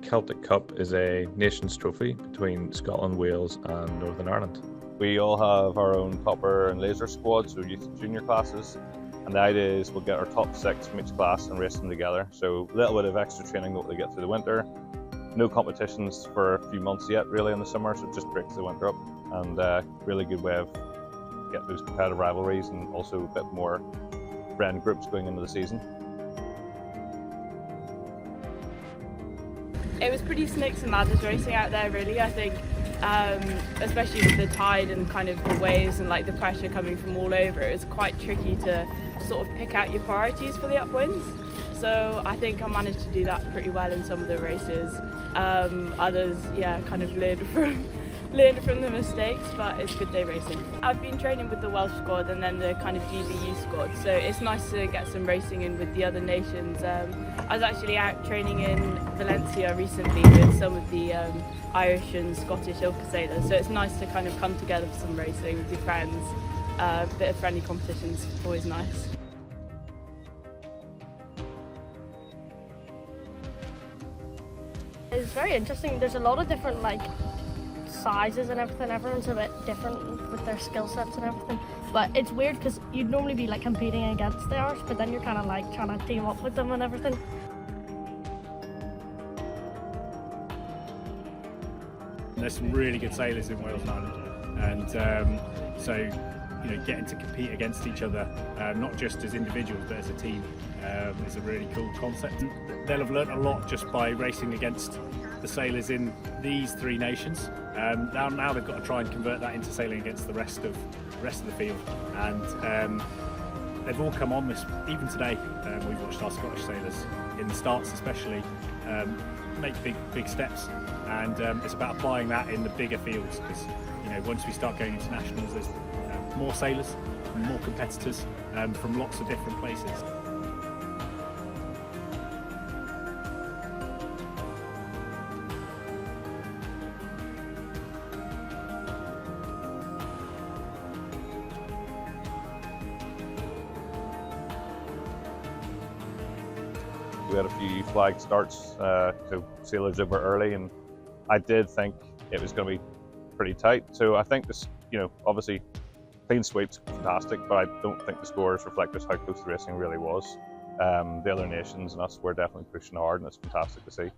Celtic Cup is a nations trophy between Scotland, Wales and Northern Ireland. We all have our own copper and laser squads, so youth and junior classes, and the idea is we'll get our top 6 from each class and race them together. So a little bit of extra training that we get through the winter. No competitions for a few months yet really in the summer, so it just breaks the winter up, and really good way of getting those competitive rivalries and also a bit more friend groups going into the season. It was pretty snakes and ladders racing out there really, I think, especially with the tide and kind of the waves and like the pressure coming from all over. It was quite tricky to sort of pick out your priorities for the upwinds. So I think I managed to do that pretty well in some of the races. Others, yeah, kind of learned from the mistakes, but it's good day racing. I've been training with the Welsh squad and then the kind of GBU squad, so it's nice to get some racing in with the other nations. I was actually out training in Valencia recently with some of the Irish and Scottish Ilka sailors, so it's nice to kind of come together for some racing with your friends. A bit of friendly competition's always nice. It's very interesting. There's a lot of different sizes and everything. Everyone's a bit different with their skill sets and everything. But it's weird because you'd normally be competing against the Irish, but then you're kind of trying to team up with them and everything. There's some really good sailors in Wales and Ireland, and so getting to compete against each other, not just as individuals but as a team, is a really cool concept. They'll have learnt a lot just by racing against the sailors in these 3 nations. Now they've got to try and convert that into sailing against the rest of the field, and they've all come on this. Even today, we've watched our Scottish sailors in the starts, especially, make big steps, and it's about applying that in the bigger fields because once we start going internationals, there's more sailors and more competitors from lots of different places. We had a few flag starts, so sailors over early, and I did think it was going to be pretty tight. So I think this, obviously clean sweep's fantastic, but I don't think the scores reflect just how close the racing really was. The other nations and us were definitely pushing hard, and it's fantastic to see.